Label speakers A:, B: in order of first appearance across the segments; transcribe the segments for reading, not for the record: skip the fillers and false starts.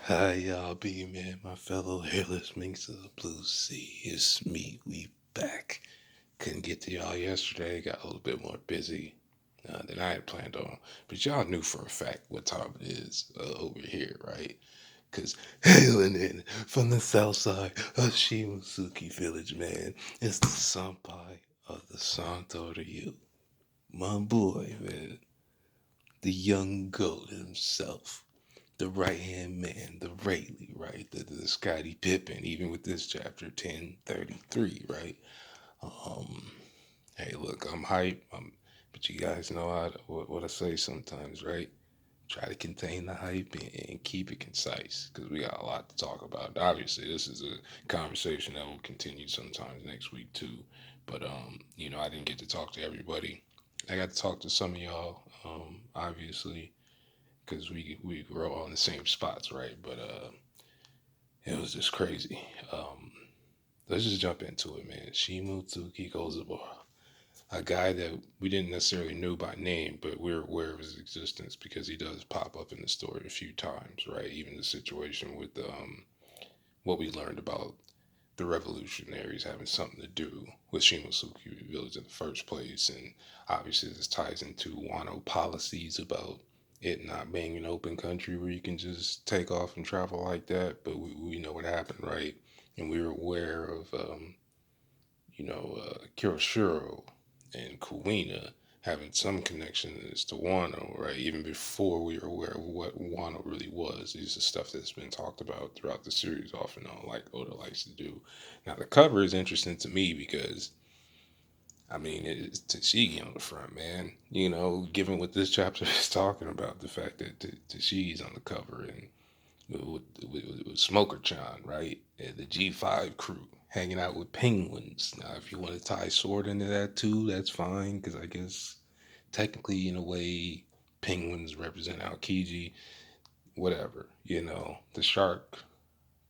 A: Hi, y'all be, man, my fellow hairless minks of the blue sea. It's me, we back. Couldn't get to y'all yesterday, got a little bit more busy than I had planned on. But y'all knew for a fact what time it is over here, right? Because hailing in from the south side of Shimotsuki village, man, it's the senpai of the Santo to you. My boy, man, the young goat himself, the right hand man, the Rayleigh, right? The Scotty Pippen, even with this chapter 1033, right? Um, hey, look, I'm hype, but you guys know what I say sometimes, right? Try to contain the hype and keep it concise because we got a lot to talk about. Obviously, this is a conversation that will continue sometimes next week too. But I didn't get to talk to everybody. I got to talk to some of y'all, obviously, because we were all in the same spots, right? But it was just crazy. Um, let's just jump into it, man. Shimotsuki Kozaburo, a guy that we didn't necessarily know by name, but we're aware of his existence because he does pop up in the story a few times, right? Even the situation with what we learned about the revolutionaries having something to do with Shimotsuki village in the first place. And obviously, this ties into Wano policies about it not being an open country where you can just take off and travel like that. But we know what happened, right? And we were aware of, Kiroshiro and Kuina having some connections to Wano, right? Even before we were aware of what Wano really was. These are stuff that's been talked about throughout the series off and on, like Oda likes to do. Now, the cover is interesting to me because, I mean, it's Tashigi on the front, man. Given what this chapter is talking about, the fact that Tashigi's on the cover and with Smoker Chan, right? And the G5 crew hanging out with penguins. Now, if you want to tie sword into that too, that's fine, because I guess technically, in a way, penguins represent Aokiji. Whatever, the shark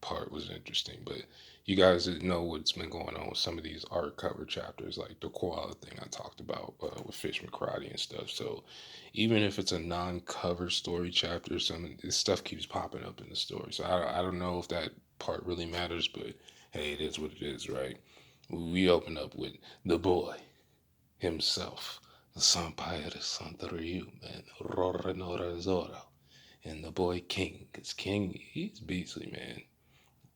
A: part was interesting, but you guys know what's been going on with some of these art cover chapters, like the koala thing I talked about with Fish McCarty and stuff. So even if it's a non-cover story chapter, some of this stuff keeps popping up in the story. So I don't know if that part really matters, but hey, it is what it is, right? We open up with the boy himself, the senpai of the Santoryu, man, Roronoa Zoro, and the boy King. Because King, he's beastly, man.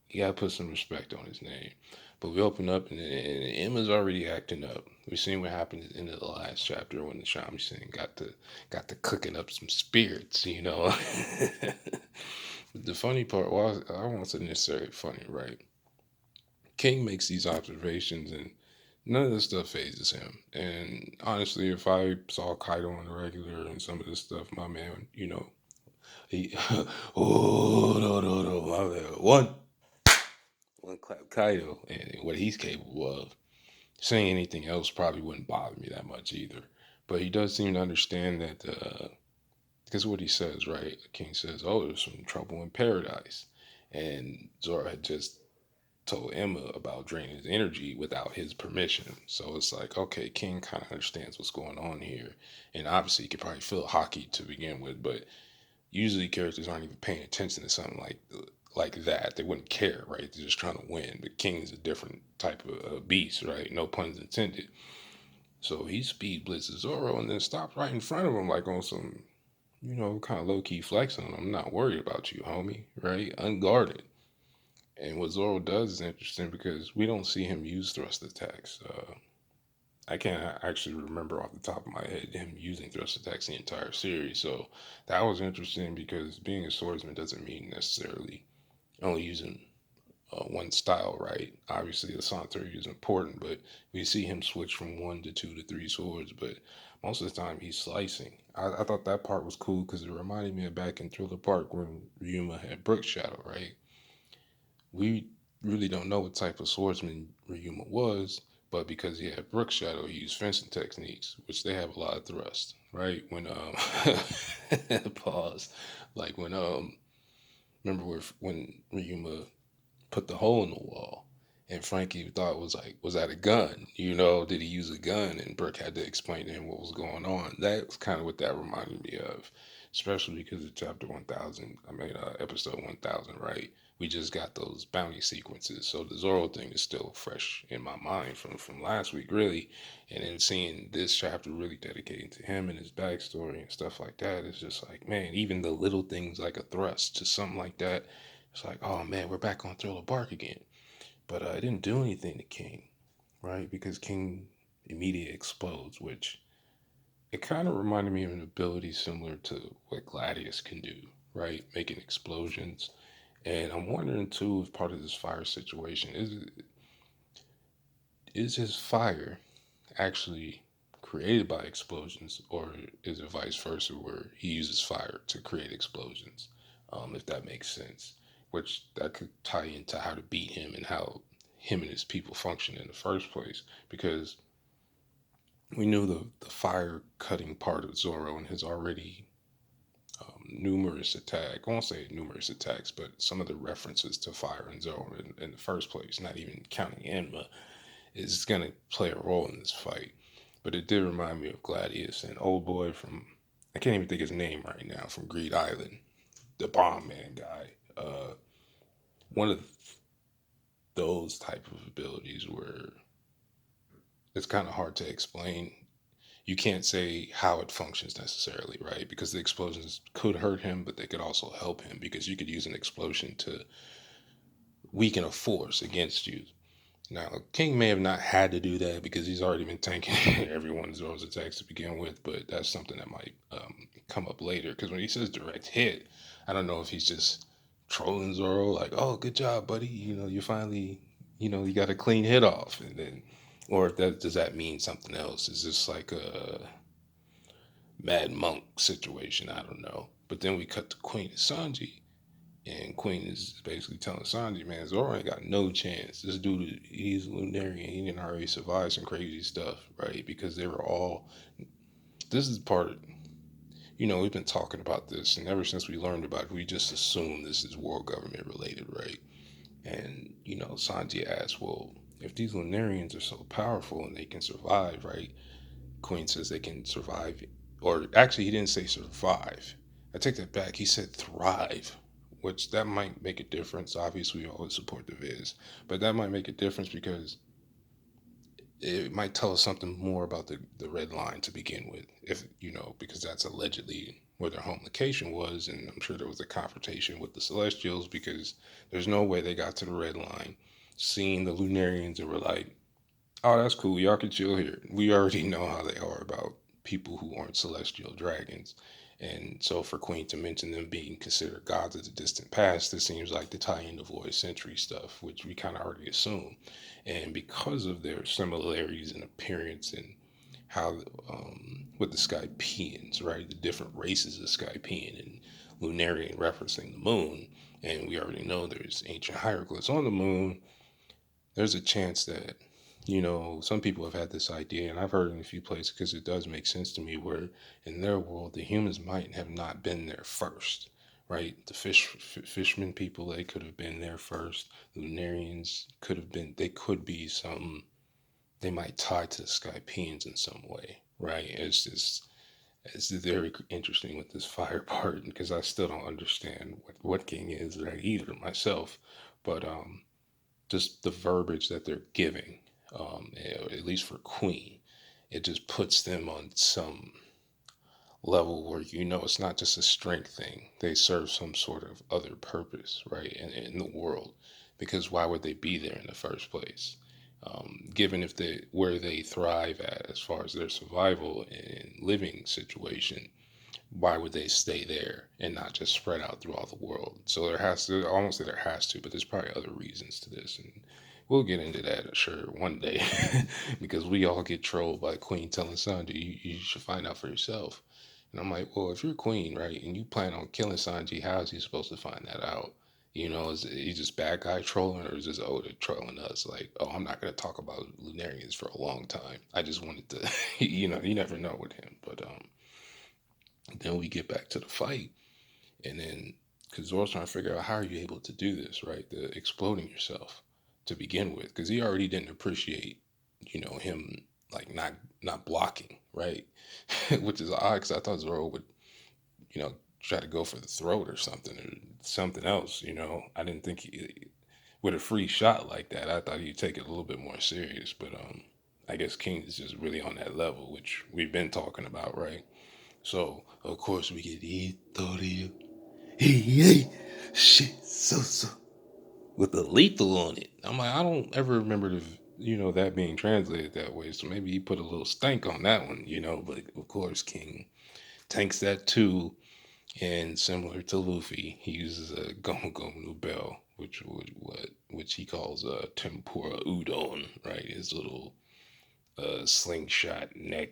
A: You gotta put some respect on his name. But we open up and Emma's already acting up. We've seen what happened at the end of the last chapter when the shamisen got to cooking up some spirits. But the funny part was, I won't say necessarily funny, right? King makes these observations and none of this stuff phases him. And honestly, if I saw Kaido on the regular and some of this stuff, my man, he oh no, my man. One clap Kaido and what he's capable of. Saying anything else probably wouldn't bother me that much either. But he does seem to understand that, because what he says, right? King says, "Oh, there's some trouble in paradise," and Zoro had just told Emma about draining his energy without his permission. So it's like, okay, King kind of understands what's going on here, and obviously he could probably feel hockey to begin with, but usually characters aren't even paying attention to something like that. They wouldn't care, right? They're just trying to win. But King's a different type of beast, right? No puns intended. So he speed blitzes Zoro and then stops right in front of him, like on some, kind of low key flex on him. I'm not worried about you, homie, right? Unguarded. And what Zoro does is interesting because we don't see him use thrust attacks. I can't actually remember off the top of my head him using thrust attacks the entire series. So that was interesting because being a swordsman doesn't mean necessarily only using one style, right? Obviously, the Santori is important, but we see him switch from one to two to three swords. But most of the time, he's slicing. I thought that part was cool because it reminded me of back in Thriller Park when Ryuma had Brook Shadow, right? We really don't know what type of swordsman Ryuma was, but because he had Brook Shadow, he used fencing techniques, which they have a lot of thrust, right? When pause, like when remember when Ryuma put the hole in the wall, and Frankie thought it was like, was that a gun? Did he use a gun? And Brook had to explain to him what was going on. That's kind of what that reminded me of. especially because of chapter 1000. I mean, episode 1000, right? We just got those bounty sequences, so the Zoro thing is still fresh in my mind from last week, really. And then seeing this chapter really dedicated to him and his backstory and stuff like that is just like, man, even the little things like a thrust to something like that, it's like, oh man, we're back on Thriller Bark again. But it didn't do anything to King, right? Because King immediately explodes, which it kind of reminded me of an ability similar to what Gladius can do, right? Making explosions. And I'm wondering too, if part of this fire situation is his fire actually created by explosions, or is it vice versa, where he uses fire to create explosions? If that makes sense, which that could tie into how to beat him and how him and his people function in the first place, because we knew the fire cutting part of Zoro and his already numerous attack. I won't say numerous attacks, but some of the references to fire and Zoro in the first place, not even counting Enma, is going to play a role in this fight. But it did remind me of Gladius and old boy from, I can't even think his name right now, from Greed Island, the bomb man guy. One of those type of abilities where it's kind of hard to explain. You can't say how it functions necessarily, right? Because the explosions could hurt him, but they could also help him, because you could use an explosion to weaken a force against you. Now, King may have not had to do that because he's already been tanking everyone's Zoro's attacks to begin with, but that's something that might come up later. Because when he says direct hit, I don't know if he's just trolling Zoro, like, "Oh, good job, buddy. You know, you finally, you got a clean hit off," and then, or if that does that mean something else? Is this like a Mad Monk situation? I don't know. But then we cut to Queen Sanji, and Queen is basically telling Sanji, man, Zoro ain't got no chance. This dude, he's Lunarian. He can already survive some crazy stuff, right? Because they were all. This is part of. We've been talking about this, and ever since we learned about it, we just assume this is world government related, right? And, Sanji asked, well, if these Lunarians are so powerful and they can survive, right? Queen says they can survive, or actually, he didn't say survive. I take that back. He said thrive, which that might make a difference. Obviously, we always support the Viz, but that might make a difference because it might tell us something more about the red line to begin with. If because that's allegedly where their home location was, and I'm sure there was a confrontation with the Celestials because there's no way they got to the red line, seeing the Lunarians, and were like, oh, that's cool. Y'all can chill here. We already know how they are about people who aren't celestial dragons. And so for Queen to mention them being considered gods of the distant past, this seems like the tie into Void Century stuff, which we kind of already assume. And because of their similarities in appearance and how, with the Skypeans, right? The different races of Skypean and Lunarian referencing the moon. And we already know there's ancient hieroglyphs on the moon. There's a chance that some people have had this idea, and I've heard it in a few places because it does make sense to me, where in their world, the humans might have not been there first, right? The fishermen people, they could have been there first. The Lunarians could have been, they could be some, they might tie to the Skypeans in some way, right? It's very interesting with this fire part because I still don't understand what King is, right, either myself. But just the verbiage that they're giving, at least for Queen, it just puts them on some level where it's not just a strength thing. They serve some sort of other purpose, right, in the world. Because why would they be there in the first place? Given if they where they thrive at as far as their survival and living situation, why would they stay there and not just spread out through all the world? So there has to, I won't say there has to, but there's probably other reasons to this. And we'll get into that, sure, one day, because we all get trolled by Queen telling Sanji, you should find out for yourself. And I'm like, well, if you're Queen, right, and you plan on killing Sanji, how is he supposed to find that out? Is he just bad guy trolling, or is this Oda trolling us? Like, oh, I'm not going to talk about Lunarians for a long time. I just wanted to, you never know with him. But then we get back to the fight, and then because Zoro's trying to figure out how are you able to do this, right? The exploding yourself to begin with, because he already didn't appreciate, him like not blocking, right? Which is odd because I thought Zoro would try to go for the throat or something else. I didn't think with a free shot like that, I thought he'd take it a little bit more serious. But I guess King is just really on that level, which we've been talking about, right? So of course we get Itorio. Hey, shit, so with the lethal on it. I'm like, I don't ever remember that being translated that way. So maybe he put a little stank on that one. But of course, King tanks that too, and similar to Luffy, he uses a Gomu Gomu no Bell, which he calls a tempura udon, right? His little slingshot neck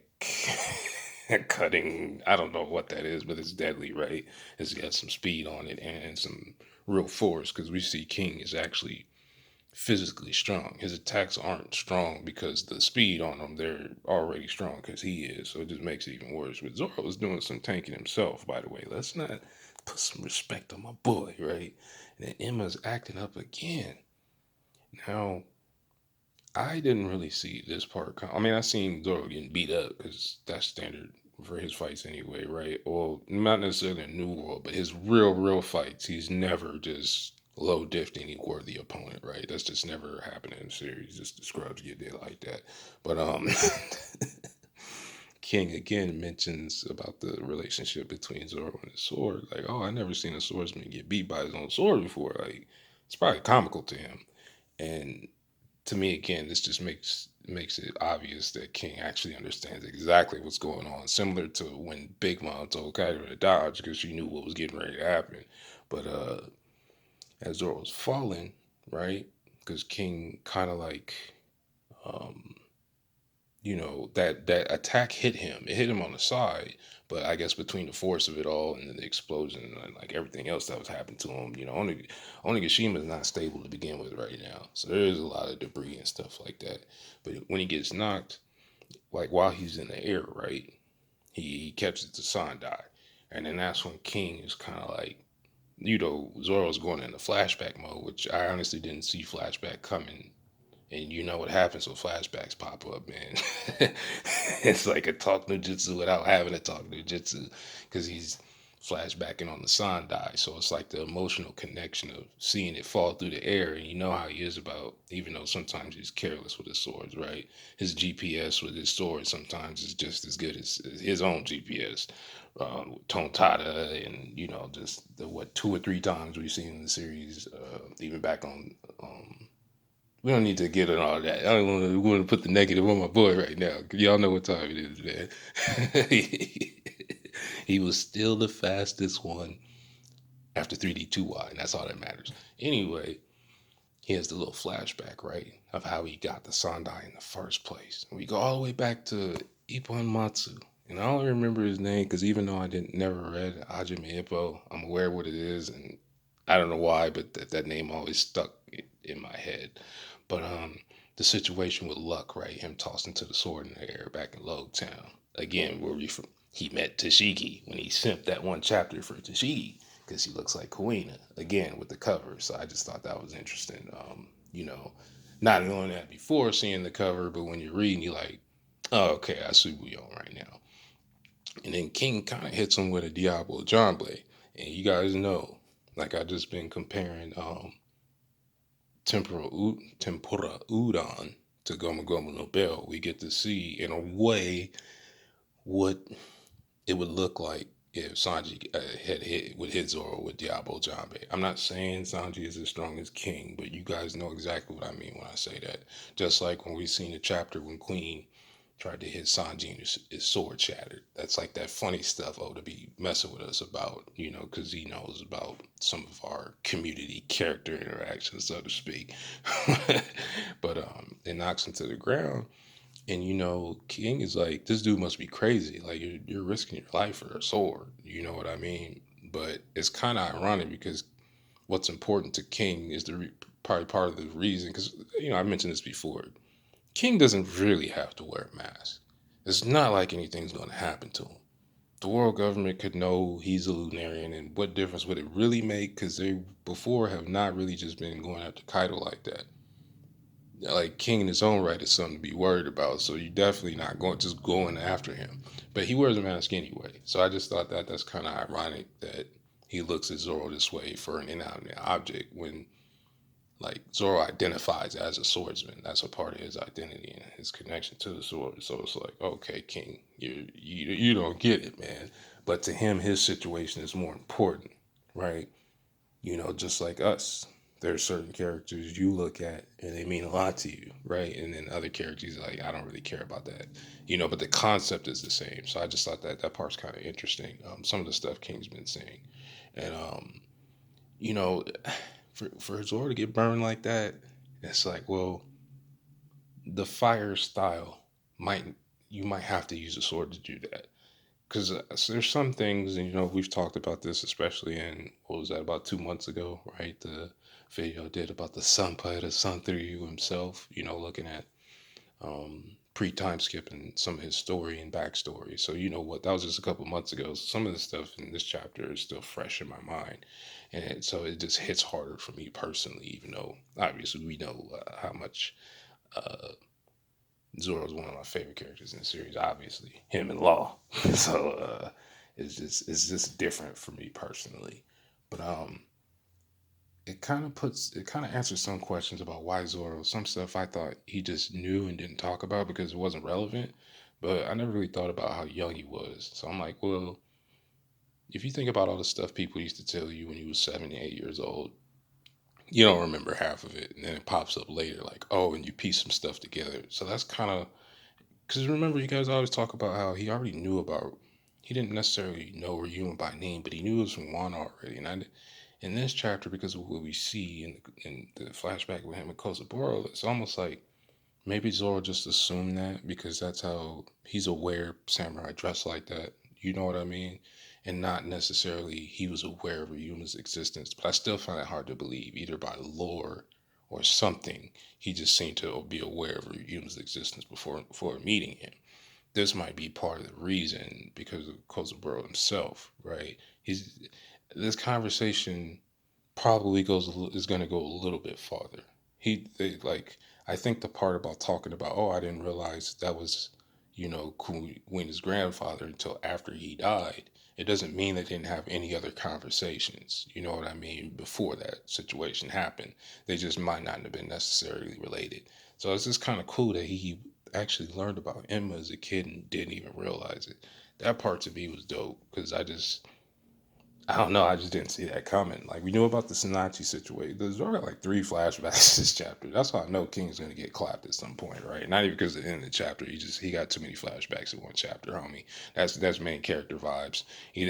A: cutting. I don't know what that is, but it's deadly, right? It's got some speed on it and some real force because we see King is actually physically strong. His attacks aren't strong because the speed on them, they're already strong because he is. So it just makes it even worse. But Zoro was doing some tanking himself, by the way. Let's not put some respect on my boy, right? And then Emma's acting up again. Now, I didn't really see this part. I mean, I seen Zoro getting beat up because that's standard for his fights anyway, right? Well, not necessarily in New World, but his real fights, he's never just low diffed any worthy opponent, right? That's just never happened in the series. Just the scrubs get there like that. But King again mentions about the relationship between Zoro and his sword. Like, oh, I never seen a swordsman get beat by his own sword before. Like, it's probably comical to him. And to me, again, this just makes it obvious that King actually understands exactly what's going on. Similar to when Big Mom told Kaido to dodge because she knew what was getting ready to happen. But as Zoro was falling, right? Because King kind of like, um, that attack hit him. It hit him on the side, but I guess between the force of it all and the explosion and like everything else that was happening to him, Onigashima is not stable to begin with right now. So there is a lot of debris and stuff like that. But when he gets knocked, like while he's in the air, right, he catches the Sandai, and then that's when King is kind of like, Zoro's going into flashback mode, which I honestly didn't see flashback coming. And you know what happens when flashbacks pop up, man. It's like a talk no jutsu without having a talk no jutsu because he's flashbacking on the Sandai. So it's like the emotional connection of seeing it fall through the air. And you know how he is about, even though sometimes he's careless with his swords, right? His GPS with his sword sometimes is just as good as his own GPS. Tontada and, just the, what, 2 or 3 times we've seen in the series, even back on. We don't need to get in all that. I don't want to put the negative on my boy right now. Y'all know what time it is, man. He was still the fastest one after 3D2Y, and that's all that matters. Anyway, here's the little flashback, right, of how he got the Sandai in the first place. We go all the way back to Ippon Matsu. And I don't remember his name because even though I didn't never read Hajime Ippo, I'm aware what it is, and I don't know why, but that name always stuck in my head. But the situation with Luck, right? Him tossing to the sword in the air back in Log Town. Again, where he met Tashigi when he simped that one chapter for Tashigi because he looks like Kuina again with the cover. So I just thought that was interesting. Not knowing that before seeing the cover, but when you're reading, you're like, oh, okay, I see what you're on right now. And then King kind of hits him with a Diablo John Blade. And you guys know, like I just been comparing tempura udon to Gomu Gomu no Bell, we get to see in a way what it would look like if Sanji would hit Zoro with Diablo Jambe. I'm not saying Sanji is as strong as King, but you guys know exactly what I mean when I say that. Just like when we seen the chapter when Queen tried to hit Sanji and his sword shattered. That's like that funny stuff, to be messing with us about, because he knows about some of our community character interactions, so to speak. But it knocks him to the ground. And King is like, this dude must be crazy. Like you're risking your life for a sword. You know what I mean? But it's kind of ironic because what's important to King is probably part of the reason. Because I mentioned this before. King doesn't really have to wear a mask. It's not like anything's going to happen to him. The world government could know he's a Lunarian, and what difference would it really make? Because they before have not really just been going after Kaido like that. like King in his own right is something to be worried about. So you're definitely not going after him. But he wears a mask anyway. So I just thought that that's kind of ironic that he looks at Zoro this way for an inanimate object when like Zoro identifies as a swordsman. That's a part of his identity and his connection to the sword. So it's like, okay, King, you don't get it, man. But to him, his situation is more important, right? Just like us, there are certain characters you look at and they mean a lot to you, right? And then other characters like I don't really care about that, but the concept is the same. So I just thought that that part's kind of interesting. Some of the stuff King's been saying, and you know, for Zoro to get burned like that, it's like, well, the fire style might you might have to use a sword to do that because there's some things, and we've talked about this, especially in what was that about 2 months ago, right? The video I did about the Senpai, the Sun through you himself, looking at pre-time skip and some of his story and backstory. So you know what, that was just a couple months ago. Some of the stuff in this chapter is still fresh in my mind, and so it just hits harder for me personally. Even though obviously we know how much uh, Zoro is one of my favorite characters in the series. Obviously, him and Law. So it's just different for me personally. But it kind of answers some questions about why Zoro. Some stuff I thought he just knew and didn't talk about because it wasn't relevant. But I never really thought about how young he was. So I'm like, well, if you think about all the stuff people used to tell you when you was 7, 8 years old, you don't remember half of it, and then it pops up later, like, oh, and you piece some stuff together. So that's kind of because remember, you guys always talk about how he already knew about. He didn't necessarily know Ryuma by name, but he knew it was from Wano already. And in this chapter, because of what we see in the flashback with him and Kozaburo, it's almost like maybe Zoro just assumed that because that's how he's aware samurai dress like that. You know what I mean? And not necessarily he was aware of Ryuma's existence. But I still find it hard to believe, either by lore or something. He just seemed to be aware of Ryuma's existence before meeting him. This might be part of the reason because of Kozaburo himself, right? He's This conversation probably is going to go a little bit farther. Like I think the part about talking about, oh, I didn't realize that was Kuina's grandfather until after he died. It doesn't mean they didn't have any other conversations. You know what I mean? Before that situation happened, they just might not have been necessarily related. So it's just kind of cool that he actually learned about Emma as a kid and didn't even realize it. That part to me was dope because I don't know. I just didn't see that coming. Like we knew about the Sinachi situation. There's already like 3 flashbacks this chapter. That's why I know King's gonna get clapped at some point, right? Not even because of the end of the chapter. He got too many flashbacks in one chapter, homie. That's main character vibes. He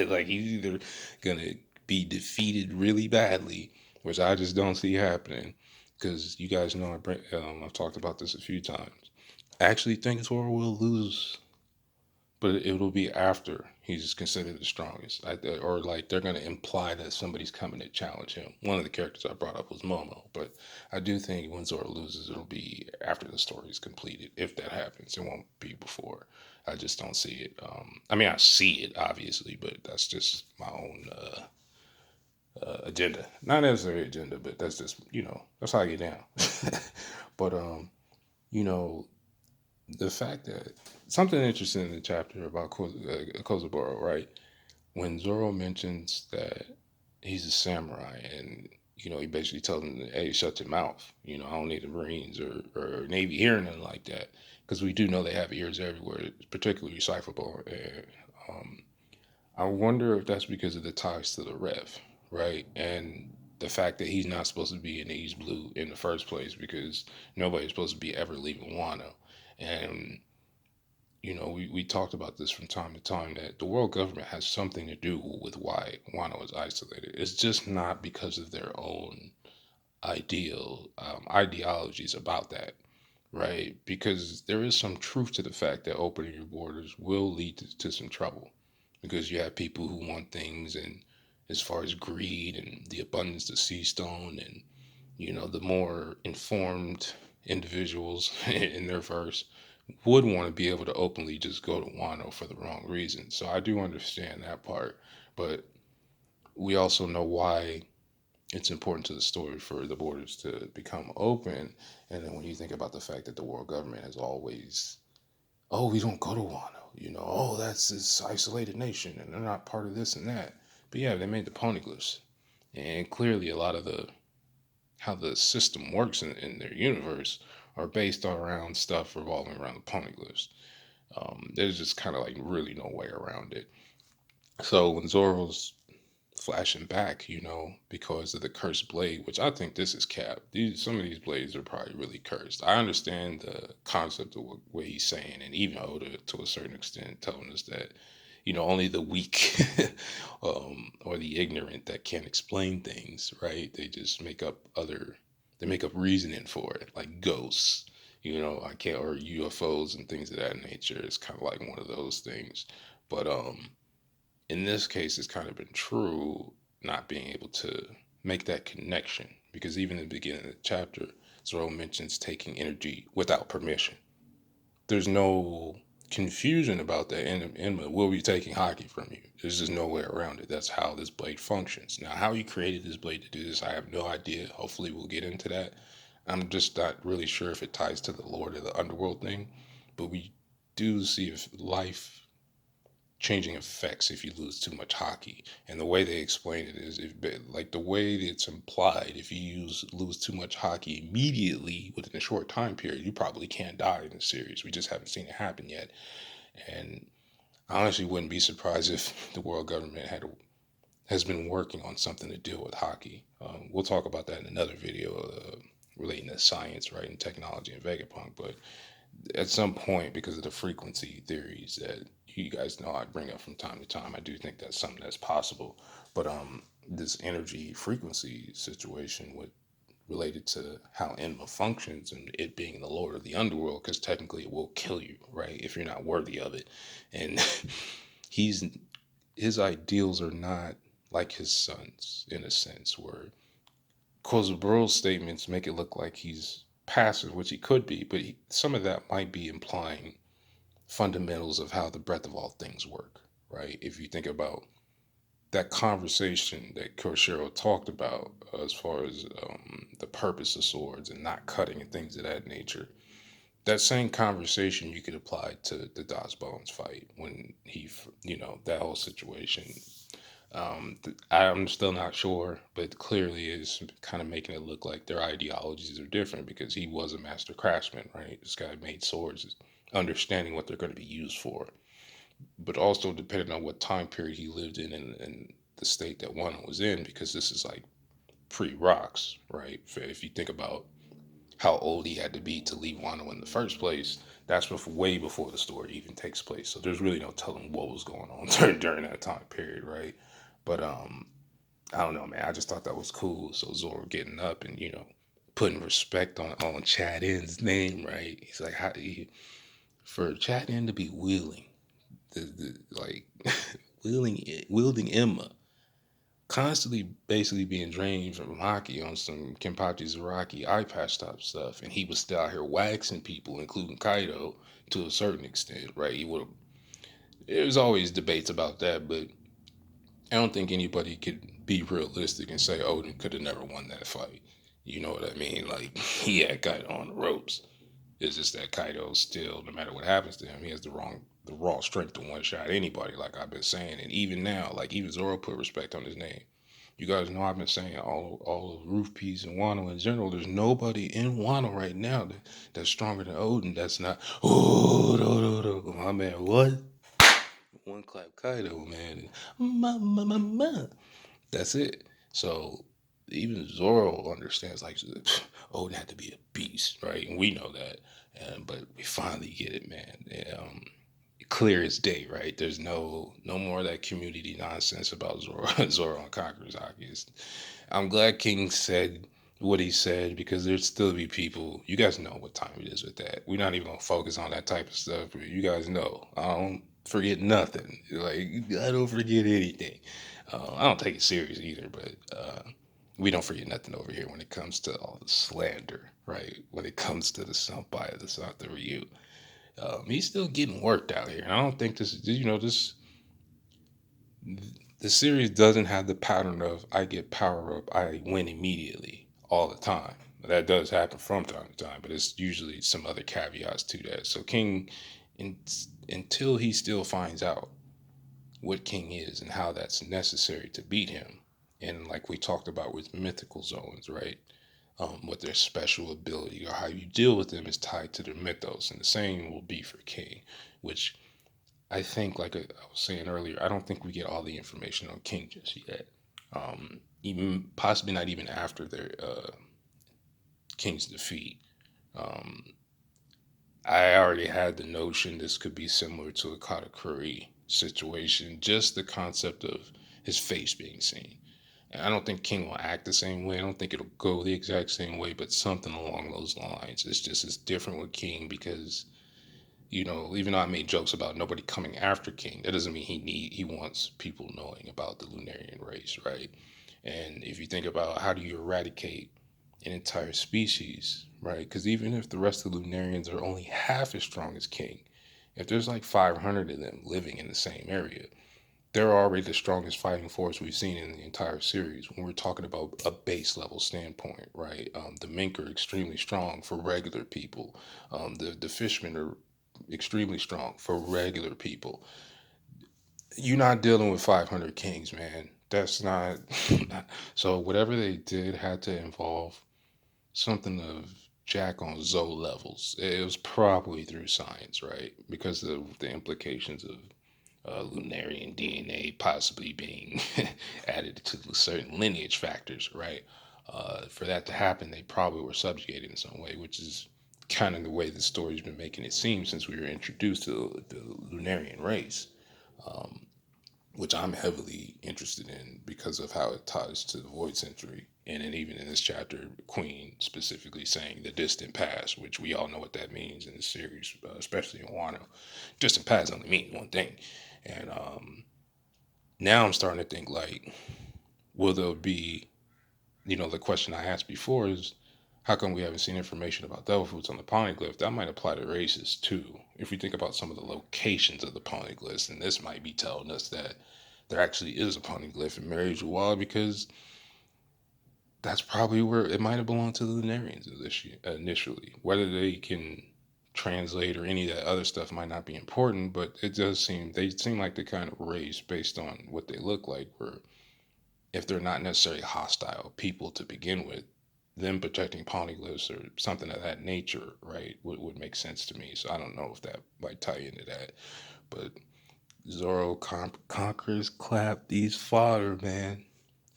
A: like he's either gonna be defeated really badly, which I just don't see happening. Because you guys know I've talked about this a few times. I actually think Zoro will lose, but it will be after he's considered the strongest, or like they're going to imply that somebody's coming to challenge him. One of the characters I brought up was Momo, but I do think when Zoro loses, it'll be after the story is completed. If that happens, it won't be before. I just don't see it. I mean, I see it obviously, but that's just my own agenda. Not necessarily agenda, but that's just that's how I get down. But you know, the fact that something interesting in the chapter about Kozaburo, right? When Zoro mentions that he's a samurai, and he basically tells him, "Hey, shut your mouth. I don't need the Marines or Navy ear or nothing like that, because we do know they have ears everywhere, particularly decipherable." And I wonder if that's because of the ties to the Rev, right? And the fact that he's not supposed to be in East Blue in the first place, because nobody's supposed to be ever leaving Wano. And we talked about this from time to time that the world government has something to do with why Wano is isolated. It's just not because of their own ideologies about that, right? Because there is some truth to the fact that opening your borders will lead to some trouble, because you have people who want things, and as far as greed and the abundance of sea stone, and the more informed individuals in their verse would want to be able to openly just go to Wano for the wrong reasons. So I do understand that part, but we also know why it's important to the story for the borders to become open. And then when you think about the fact that the world government has always, oh, we don't go to Wano, oh, that's this isolated nation and they're not part of this and that. But yeah, they made the poneglyphs. And clearly a lot of the how the system works in their universe are based around stuff revolving around the poneglyphs. There's just kind of like really no way around it. So when Zoro's flashing back, because of the cursed blade, which I think this is cap. Some of these blades are probably really cursed. I understand the concept of what he's saying, and even Oda, to a certain extent, telling us that only the weak or the ignorant that can't explain things, right? They make up reasoning for it, like ghosts. I can't, or UFOs and things of that nature. It's kind of like one of those things, but in this case, it's kind of been true not being able to make that connection because even in the beginning of the chapter, Zoro mentions taking energy without permission. There's no confusion about that. And will be taking hockey from you. There's just no way around it. That's how this blade functions. Now, how he created this blade to do this, I have no idea. Hopefully, we'll get into that. I'm just not really sure if it ties to the Lord of the Underworld thing, but we do see if life changing effects if you lose too much hockey. And the way they explain it is, if like the way it's implied, if you lose too much hockey immediately within a short time period, you probably can't die in the series. We just haven't seen it happen yet. And I honestly wouldn't be surprised if the world government has been working on something to deal with hockey. We'll talk about that in another video relating to science, right, and technology and Vegapunk. But at some point, because of the frequency theories that you guys know I bring up from time to time, I do think that's something that's possible. But this energy frequency situation with related to how Enma functions and it being the Lord of the Underworld, because technically it will kill you, right, if you're not worthy of it. And he's his ideals are not like his son's in a sense, where Kozaburo's statements make it look like he's passive, which he could be, but some of that might be implying fundamentals of how the breadth of all things work, right? If you think about that conversation that Koshiro talked about as far as the purpose of swords and not cutting and things of that nature, that same conversation you could apply to the Das Bones fight when that whole situation. I'm still not sure, but clearly is kind of making it look like their ideologies are different because he was a master craftsman, right? This guy made swords, understanding what they're going to be used for, but also depending on what time period he lived in and the state that one was in, because this is like pre-rocks, right? If you think about how old he had to be to leave Wano in the first place, that's way before the story even takes place. So there's really no telling what was going on during that time period, right? But I don't know, man. I just thought that was cool. So Zoro getting up and putting respect on Chad N's name, right? He's like, for Chad N to be wheeling, like wielding Emma, constantly basically being drained from hockey on some Kenpachi Zaraki eye patch type stuff, and he was still out here waxing people, including Kaido, to a certain extent, right? He would have. There's always debates about that, but I don't think anybody could be realistic and say Odin could have never won that fight. You know what I mean? Like he had Kaido on the ropes. It's just that Kaido still, no matter what happens to him, he has the raw strength to one shot anybody, like I've been saying. And even now, like even Zoro put respect on his name. You guys know I've been saying all of Roof Piece and Wano in general. There's nobody in Wano right now that's stronger than Odin. That's not. Oh, no, my man, what? One clap Kaido, man. That's it. So even Zoro understands, like, Odin had to be a beast, right? And we know that. But we finally get it, man. Clear as day, right? There's no more of that community nonsense about Zoro, Zoro and Conqueror's Haki. I'm glad King said what he said because there'd still be people. You guys know what time it is with that. We're not even gonna focus on that type of stuff. But you guys know I don't forget nothing. Like I don't forget anything. I don't take it serious either, but we don't forget nothing over here when it comes to all the slander, right? When it comes to the senpai of the South of Ryu. He's still getting worked out here. And I don't think this, this The series doesn't have the pattern of I get power up, I win immediately all the time. That does happen from time to time, but it's usually some other caveats to that. So King, in, until he still finds out what King is and how that's necessary to beat him, and like we talked about with mythical zones, right? What their special ability or how you deal with them is tied to their mythos, and the same will be for King, which I think, like I was saying earlier, I don't think we get all the information on King just yet. Even possibly not even after their King's defeat. Um, I already had the notion this could be similar to a Katakuri situation, just the concept of his face being seen. And I don't think King will act the same way. I don't think it'll go the exact same way, but something along those lines. It's different with King because even though I made jokes about nobody coming after King, that doesn't mean he wants people knowing about the Lunarian race, right? And if you think about how do you eradicate an entire species, right? Because even if the rest of the Lunarians are only half as strong as King, if there's like 500 of them living in the same area, they're already the strongest fighting force we've seen in the entire series when we're talking about a base level standpoint, right? The mink are extremely strong for regular people. The fishmen are extremely strong for regular people. You're not dealing with 500 kings, man. That's not. So whatever they did had to involve something of Jack on Zoe levels. It was probably through science, right? Because of the implications of Lunarian DNA possibly being added to certain lineage factors, right? For that to happen, they probably were subjugated in some way, which is kind of the way the story's been making it seem since we were introduced to the Lunarian race, which I'm heavily interested in because of how it ties to the Void Century. And then even in this chapter, Queen specifically saying the distant past, which we all know what that means in the series, especially in Wano. Distant past only means one thing. And now I'm starting to think like, will there be, the question I asked before is, how come we haven't seen information about devil fruits on the poneglyph? That might apply to races too. If we think about some of the locations of the poneglyphs, and this might be telling us that there actually is a poneglyph in Mary Juwala because that's probably where it might have belonged to the Lunarians initially. Whether they can translate or any of that other stuff might not be important, but it does seem they seem like the kind of race based on what they look like, where if they're not necessarily hostile people to begin with, them protecting poneglyphs or something of that nature, right, would make sense to me. So I don't know if that might tie into that. But Zoro conquers clap these fodder, man.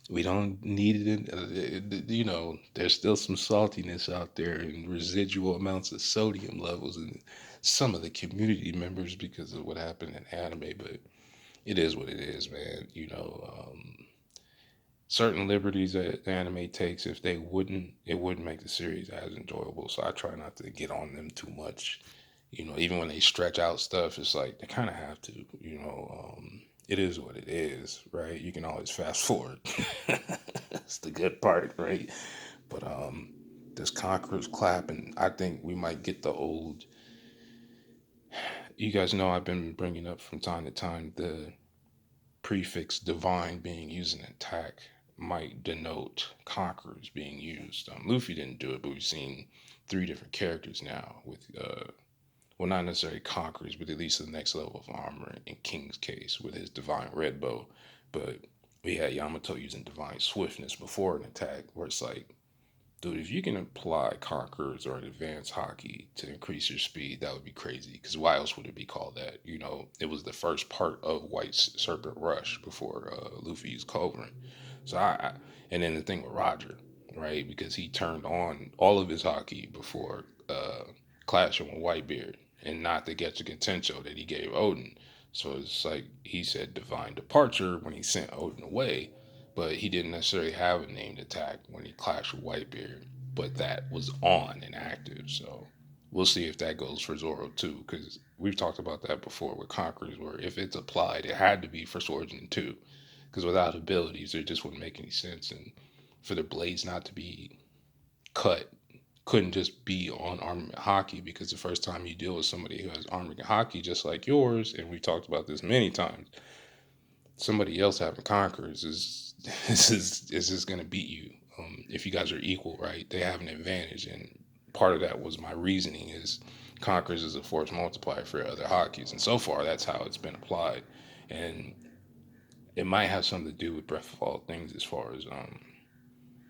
A: We don't need it. There's still some saltiness out there and residual amounts of sodium levels in some of the community members because of what happened in anime. But it is what it is, man. Certain liberties that the anime takes, if they wouldn't, it wouldn't make the series as enjoyable. So I try not to get on them too much. Even when they stretch out stuff, it's like they kind of have to. It is what it is, right? You can always fast forward. That's the good part, right? But this Conqueror's clap, and I think we might get the old. You guys know I've been bringing up from time to time the prefix divine being used in attack might denote conquerors being used. Luffy didn't do it, but we've seen three different characters now with, well, not necessarily conquerors, but at least the next level of armor in King's case with his divine red bow. But we had Yamato using divine swiftness before an attack, where it's like, dude, if you can apply conquerors or advanced hockey to increase your speed, that would be crazy. Because why else would it be called that? It was the first part of White Serpent Rush before Luffy used Culverin. So and then the thing with Roger, right? Because he turned on all of his hockey before clashing with Whitebeard, and not the Getsuga Tensho that he gave Odin. So it's like he said divine departure when he sent Odin away, but he didn't necessarily have a named attack when he clashed with Whitebeard. But that was on and active, so we'll see if that goes for Zoro too, because we've talked about that before with Conquerors, where if it's applied, it had to be for Swordsman too, because without abilities, it just wouldn't make any sense, and for the blades not to be cut couldn't just be on armament hockey because the first time you deal with somebody who has armament hockey just like yours, and we've talked about this many times, somebody else having conquerors is just gonna beat you. If you guys are equal, right? They have an advantage, and part of that was my reasoning is conquerors is a force multiplier for other hockeys, and so far that's how it's been applied, and it might have something to do with Breath of All Things as far as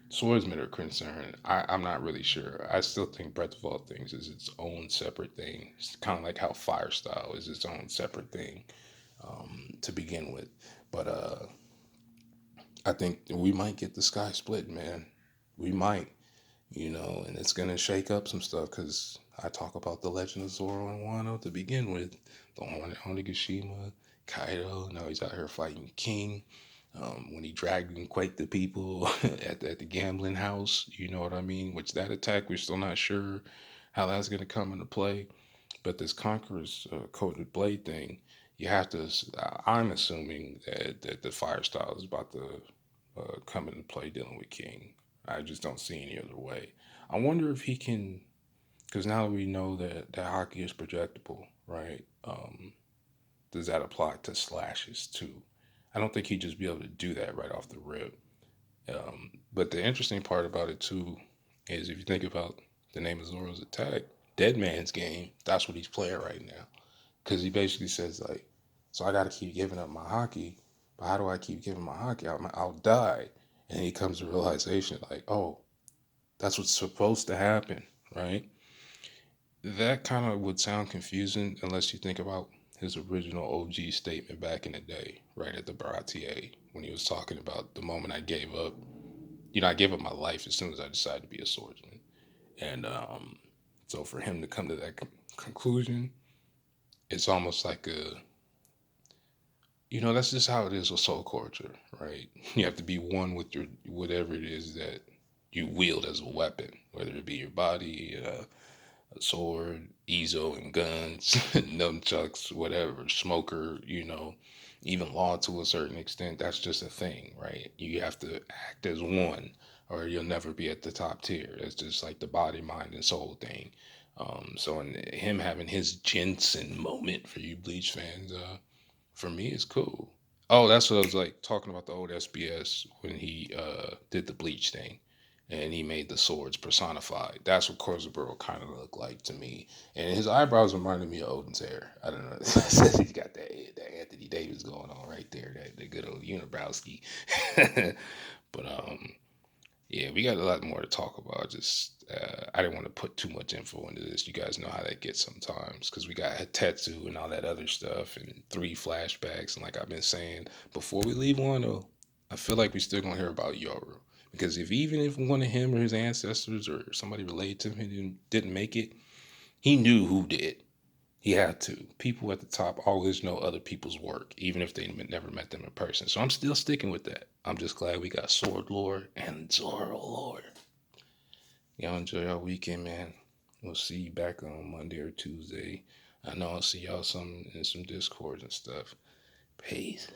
A: swordsmen are concerned. I'm not really sure. I still think Breath of All Things is its own separate thing. It's kind of like how Fire Style is its own separate thing to begin with. But I think we might get the sky split, man. We might, and it's gonna shake up some stuff because I talk about the Legend of Zoro and Wano to begin with. The Onigashima, Kaido. Now he's out here fighting King. When he dragged and quaked the people at the gambling house, you know what I mean? Which that attack, we're still not sure how that's gonna come into play. But this Conqueror's coated blade thing, you have to. I'm assuming that the fire style is about to come into play dealing with King. I just don't see any other way. I wonder if he can, because now we know that hockey is projectable, right? Does that apply to slashes too? I don't think he'd just be able to do that right off the rip. But the interesting part about it too is if you think about the name of Zoro's attack, Dead Man's Game, that's what he's playing right now. Because he basically says, like, so I got to keep giving up my hockey. But how do I keep giving my hockey? I'll die. And he comes to realization, like, oh, that's what's supposed to happen, right? That kind of would sound confusing unless you think about his original OG statement back in the day, right at the Baratier, when he was talking about the moment I gave up. I gave up my life as soon as I decided to be a swordsman. And so for him to come to that conclusion, it's almost like that's just how it is with soul culture, right? You have to be one with your whatever it is that you wield as a weapon, whether it be your body, a sword, ezo and guns, nunchucks, whatever, smoker, even law to a certain extent. That's just a thing, right? You have to act as one, or you'll never be at the top tier. It's just like the body, mind, and soul thing. So, in him having his Jensen moment for you Bleach fans, for me, it's cool. Oh, that's what I was like talking about the old SBS when he did the Bleach thing and he made the swords personified. That's what Kozaburo kind of looked like to me. And his eyebrows reminded me of Odin's hair. I don't know. He's got that Anthony Davis going on right there, that good old Unibrowski. But yeah, we got a lot more to talk about. Just I didn't want to put too much info into this. You guys know how that gets sometimes because we got Tetsu and all that other stuff and 3 flashbacks. And like I've been saying, before we leave Wano, I feel like we still gonna hear about Yoru because if one of him or his ancestors or somebody related to him didn't make it, he knew who did. He had to. People at the top always know other people's work, even if they never met them in person. So I'm still sticking with that. I'm just glad we got Sword Lord and Zoro Lord. Y'all enjoy your weekend, man. We'll see you back on Monday or Tuesday. I know I'll see y'all in some Discords and stuff. Peace.